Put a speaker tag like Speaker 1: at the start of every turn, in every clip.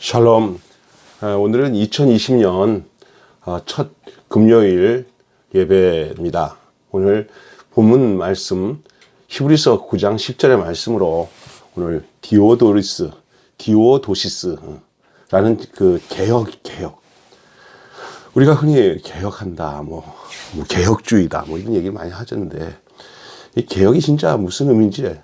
Speaker 1: 샬롬. 오늘은 2020년 첫 금요일 예배입니다. 오늘 본문 말씀 히브리서 9장 10절의 말씀으로 오늘 디오도시스라는 그 개혁. 우리가 흔히 개혁한다, 개혁주의다, 이런 얘기를 많이 하던데, 이 개혁이 진짜 무슨 의미인지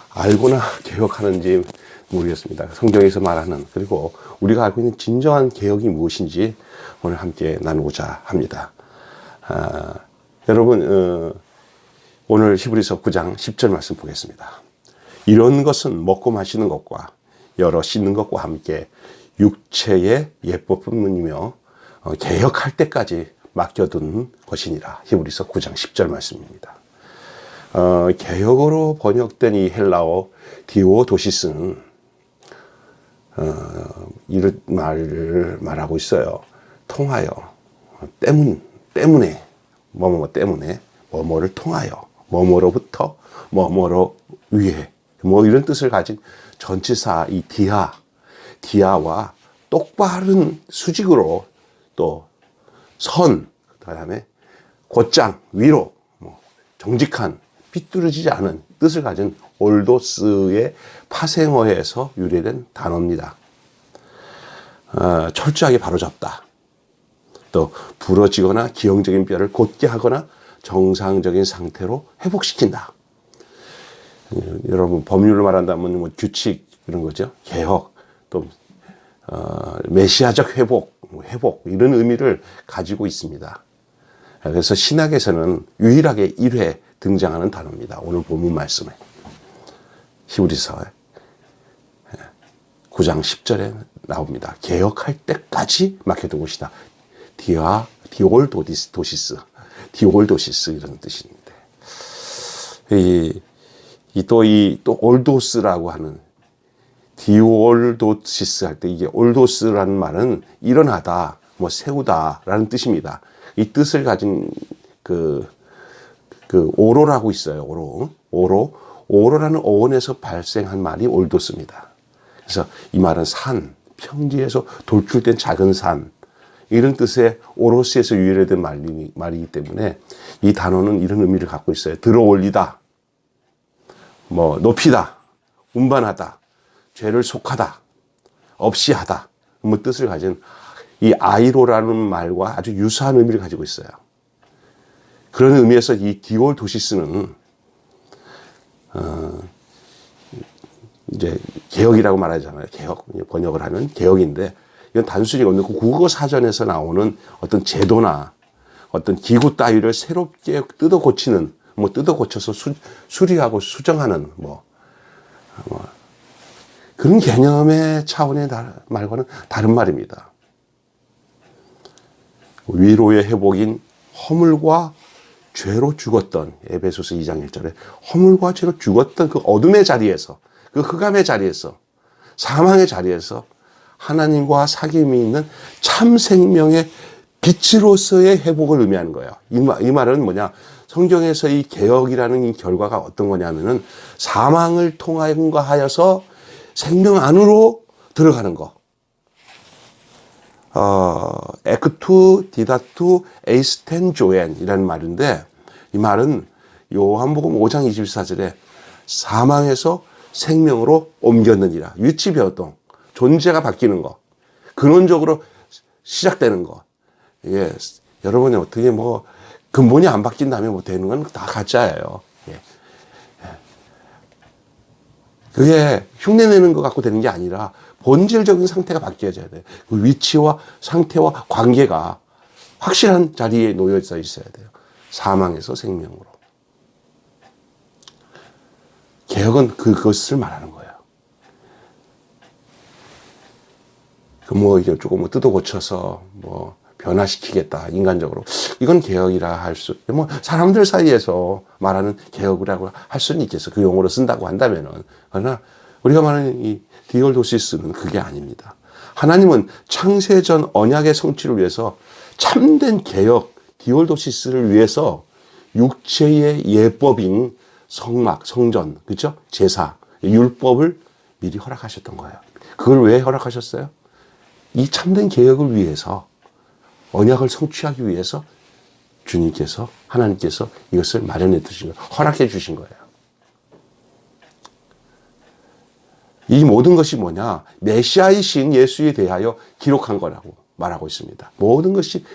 Speaker 1: 알고나 개혁하는지 모르겠습니다. 성경에서 말하는, 그리고 우리가 알고 있는 진정한 개혁이 무엇인지 오늘 함께 나누고자 합니다. 여러분, 오늘 히브리서 9장 10절 말씀 보겠습니다. 이런 것은 먹고 마시는 것과 여러 씻는 것과 함께 육체의 예법뿐이며 개혁할 때까지 맡겨둔 것이니라. 히브리서 9장 10절 말씀입니다. 개혁어로 번역된 이 헬라어 디오도시스는 이런 말을 말하고 있어요. 통하여, 때문에, 때문에, 뭐뭐를 통하여, 뭐뭐로부터, 뭐뭐로 위해, 이런 뜻을 가진 전치사 이 디아와 똑바른 수직으로 또 선, 그다음에 곧장, 위로, 정직한, 삐뚤어지지 않은 뜻을 가진 올도스의 파생어에서 유래된 단어입니다. 철저하게 바로잡다. 또 부러지거나 기형적인 뼈를 곧게 하거나 정상적인 상태로 회복시킨다. 여러분 법률로 말한다면 규칙 이런 거죠. 개혁, 또 메시아적 회복 이런 의미를 가지고 있습니다. 그래서 신학에서는 유일하게 1회 등장하는 단어입니다. 오늘 본문 말씀에 히브리서 9장 10절에 나옵니다. 개혁할 때까지 맡겨둔 곳이다. 디올도시스 이런 뜻인데, 또 올도스라고 하는 디올도시스 할 때 이게 올도스라는 말은 일어나다, 세우다라는 뜻입니다. 이 뜻을 가진 그 오로라고 있어요. 오로라는 어원에서 발생한 말이 올도스입니다. 그래서 이 말은 산, 평지에서 돌출된 작은 산, 이런 뜻의 오로스에서 유래된 말이기 때문에 이 단어는 이런 의미를 갖고 있어요. 들어 올리다, 높이다, 운반하다, 죄를 속하다, 없이 하다, 뜻을 가진 이 아이로라는 말과 아주 유사한 의미를 가지고 있어요. 그런 의미에서 이 디올도시스는 이제 개혁이라고 말하잖아요. 개혁, 번역을 하면 개혁인데, 이건 단순히 없는 국어 사전에서 나오는 어떤 제도나 어떤 기구 따위를 새롭게 뜯어 고치는, 뜯어 고쳐서 수리하고 수정하는 그런 개념의 차원의 말과는 다른 말입니다. 위로의 회복인 허물과 죄로 죽었던, 에베소서 2장 1절에 허물과 죄로 죽었던 그 어둠의 자리에서, 그 흑암의 자리에서, 사망의 자리에서 하나님과 사귐이 있는 참 생명의 빛으로서의 회복을 의미하는 거예요. 이 말은 뭐냐? 성경에서 이 개혁이라는 이 결과가 어떤 거냐면은 사망을 통하여서 생명 안으로 들어가는 거. 에크투 디다투 에이스텐 조엔이라는 말인데, 이 말은 요한복음 5장 24절에 사망에서 생명으로 옮겼느니라. 위치 변동, 존재가 바뀌는 거, 근원적으로 시작되는 거. 이게 여러분이 어떻게 근본이 안 바뀐다면 되는 건 다 가짜예요. 그게 흉내내는 것 갖고 되는 게 아니라 본질적인 상태가 바뀌어져야 돼요. 그 위치와 상태와 관계가 확실한 자리에 놓여져 있어야 돼요. 사망에서 생명으로. 개혁은 그것을 말하는 거예요. 이게 조금 뜯어 고쳐서 변화시키겠다, 인간적으로. 이건 개혁이라 사람들 사이에서 말하는 개혁이라고 할 수는 있겠어. 그 용어로 쓴다고 한다면은. 그러나 우리가 말하는 이 디올도시스는 그게 아닙니다. 하나님은 창세전 언약의 성취를 위해서 참된 개혁, 디올도시스를 위해서 육체의 예법인 성막, 성전, 그렇죠? 제사, 율법을 미리 허락하셨던 거예요. 그걸 왜 허락하셨어요? 이 참된 개혁을 위해서, 언약을 성취하기 위해서 주님께서, 하나님께서 이것을 마련해 두신 거예요. 허락해 주신 거예요. 이 모든 것이 뭐냐? 메시아이신 예수에 대하여 기록한 거라고 말하고 있습니다. 모든 것이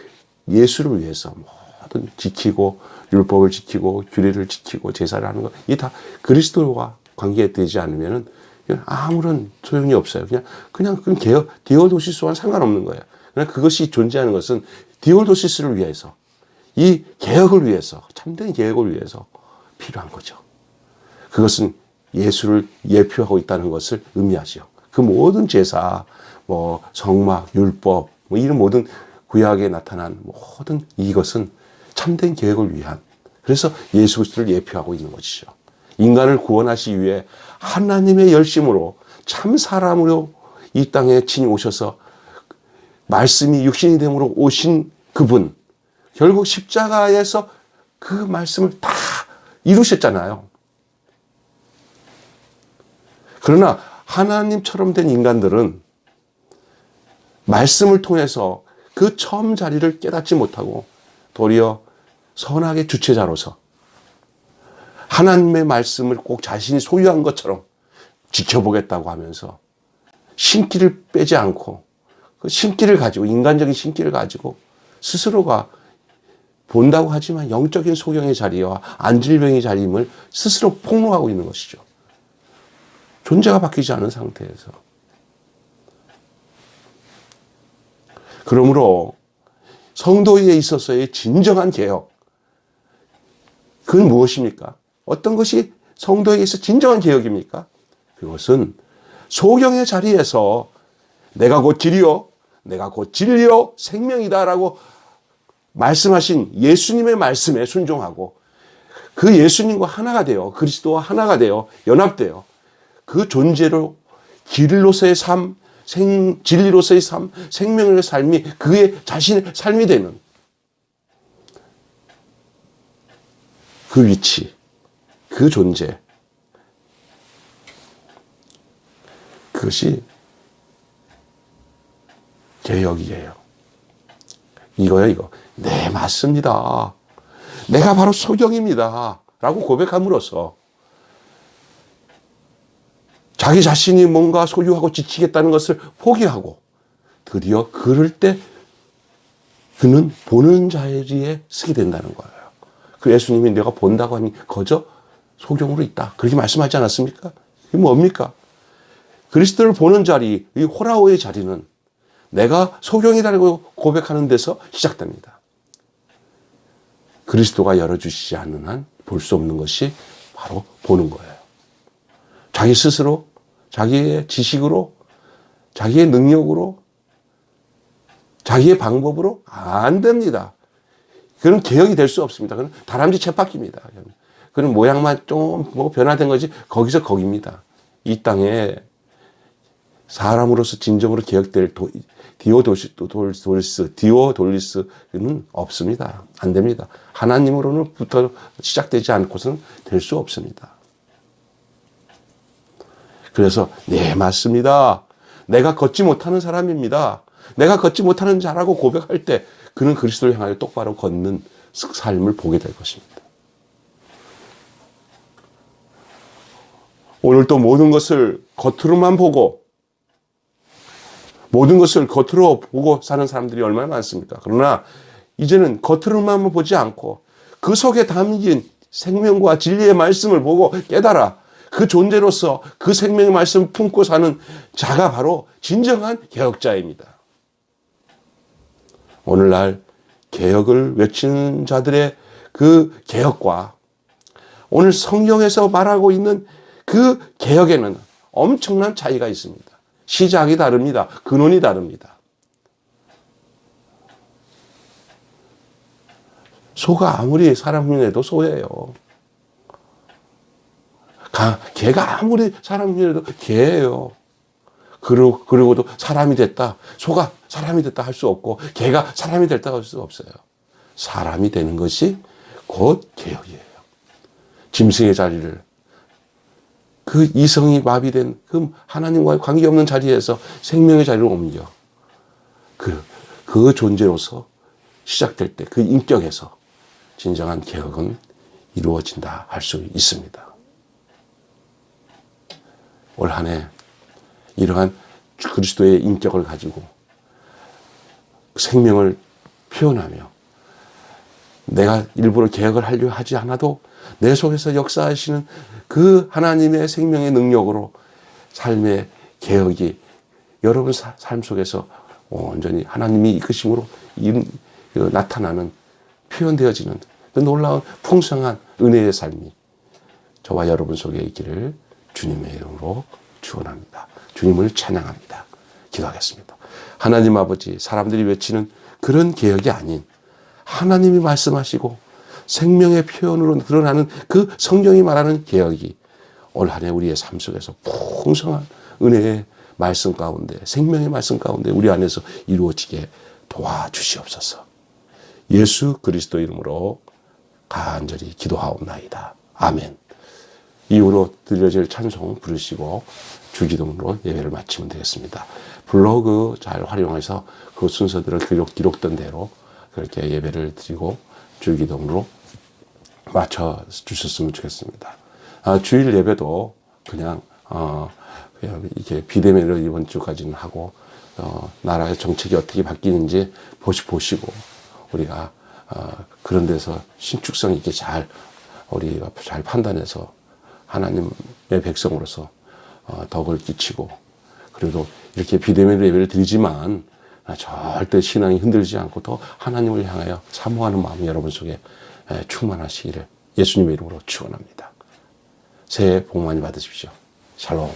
Speaker 1: 예수를 위해서 모든 지키고, 율법을 지키고, 규례를 지키고, 제사를 하는 것, 이게 다 그리스도와 관계되지 않으면은 아무런 소용이 없어요. 그냥 개혁, 디오도시스와는 상관없는 거예요. 그러나 그것이 존재하는 것은 디오도시스를 위해서, 이 개혁을 위해서, 참된 개혁을 위해서 필요한 거죠. 그것은 예수를 예표하고 있다는 것을 의미하죠. 그 모든 제사, 성막, 율법, 이런 모든 구약에 나타난 모든 이것은 참된 개혁을 위한, 그래서 예수 그리스도를 예표하고 있는 것이죠. 인간을 구원하시기 위해 하나님의 열심으로 참 사람으로 이 땅에 친히 오셔서 말씀이 육신이 됨으로 오신 그분, 결국 십자가에서 그 말씀을 다 이루셨잖아요. 그러나 하나님처럼 된 인간들은 말씀을 통해서 그 처음 자리를 깨닫지 못하고 도리어 선악의 주체자로서 하나님의 말씀을 꼭 자신이 소유한 것처럼 지켜보겠다고 하면서 신기를 빼지 않고 그 신기를 가지고, 인간적인 신기를 가지고 스스로가 본다고 하지만 영적인 소경의 자리와 안질병의 자리임을 스스로 폭로하고 있는 것이죠. 존재가 바뀌지 않은 상태에서. 그러므로 성도에 있어서의 진정한 개혁, 그건 무엇입니까? 어떤 것이 성도에게서 진정한 개혁입니까? 그것은 소경의 자리에서 내가 곧 길이요, 내가 곧 진리요, 생명이다라고 말씀하신 예수님의 말씀에 순종하고 그 예수님과 하나가 되어, 그리스도와 하나가 되어 연합되어 그 존재로 길로서의 삶, 진리로서의 삶, 생명의 삶이 그의 자신의 삶이 되는 그 위치, 그 존재, 그것이 개혁이에요. 이거예요, 이거. 네, 맞습니다. 내가 바로 소경입니다. 라고 고백함으로써 자기 자신이 뭔가 소유하고 지키겠다는 것을 포기하고 드디어 그럴 때 그는 보는 자리에 서게 된다는 거예요. 그 예수님이 내가 본다고 하니 거저 소경으로 있다, 그렇게 말씀하지 않았습니까? 이게 뭡니까? 그리스도를 보는 자리, 이 호라오의 자리는 내가 소경이라고 고백하는 데서 시작됩니다. 그리스도가 열어주시지 않는 한 볼 수 없는 것이 바로 보는 거예요. 자기 스스로, 자기의 지식으로, 자기의 능력으로, 자기의 방법으로 안 됩니다. 그건 개혁이 될 수 없습니다. 그건 다람쥐 쳇바퀴입니다. 그런 모양만 좀 변화된 거지 거기서 거기입니다. 이 땅에 사람으로서 진정으로 개혁될 디오돌리스는 없습니다. 안 됩니다. 하나님으로부터 시작되지 않고서는 될 수 없습니다. 그래서 네, 맞습니다. 내가 걷지 못하는 사람입니다. 내가 걷지 못하는 자라고 고백할 때 그는 그리스도를 향하여 똑바로 걷는 삶을 보게 될 것입니다. 오늘도 모든 것을 겉으로만 보고, 모든 것을 겉으로 보고 사는 사람들이 얼마나 많습니까? 그러나 이제는 겉으로만 보지 않고 그 속에 담긴 생명과 진리의 말씀을 보고 깨달아 그 존재로서 그 생명의 말씀을 품고 사는 자가 바로 진정한 개혁자입니다. 오늘날 개혁을 외치는 자들의 그 개혁과 오늘 성경에서 말하고 있는 그 개혁에는 엄청난 차이가 있습니다. 시작이 다릅니다. 근원이 다릅니다. 소가 아무리 사람 흉내도 소예요. 개가 아무리 사람 흉내도 개예요. 그리고도 사람이 됐다, 소가 사람이 됐다 할 수 없고 개가 사람이 됐다 할 수 없어요. 사람이 되는 것이 곧 개혁이에요. 짐승의 자리를, 그 이성이 마비된 그 하나님과의 관계없는 자리에서 생명의 자리로 옮겨 그 존재로서 시작될 때 그 인격에서 진정한 개혁은 이루어진다 할 수 있습니다. 올 한 해 이러한 그리스도의 인격을 가지고 생명을 표현하며 내가 일부러 개혁을 하려 하지 않아도 내 속에서 역사하시는 그 하나님의 생명의 능력으로 삶의 개혁이 여러분 삶 속에서 온전히 하나님이 이끄심으로 나타나는 표현되어지는 그 놀라운 풍성한 은혜의 삶이 저와 여러분 속에 있기를 주님의 이름으로 축원합니다. 주님을 찬양합니다. 기도하겠습니다. 하나님 아버지, 사람들이 외치는 그런 개혁이 아닌 하나님이 말씀하시고 생명의 표현으로 드러나는 그 성경이 말하는 개혁이 올 한 해 우리의 삶 속에서 풍성한 은혜의 말씀 가운데, 생명의 말씀 가운데 우리 안에서 이루어지게 도와주시옵소서. 예수 그리스도 이름으로 간절히 기도하옵나이다. 아멘. 이후로 드려질 찬송 부르시고 주기도문으로 예배를 마치면 되겠습니다. 블로그 잘 활용해서 그 순서들을 기록된 대로 그렇게 예배를 드리고 주기도문으로 맞춰 주셨으면 좋겠습니다. 주일 예배도 그냥 이렇게 비대면으로 이번 주까지는 하고 나라의 정책이 어떻게 바뀌는지 보시고 우리가 그런 데서 신축성 있게 우리가 잘 판단해서 하나님의 백성으로서 덕을 끼치고 그래도 이렇게 비대면으로 예배를 드리지만 절대 신앙이 흔들리지 않고 더 하나님을 향하여 사모하는 마음이 여러분 속에 충만하시기를 예수님의 이름으로 축원합니다. 새해 복 많이 받으십시오. 샬롬.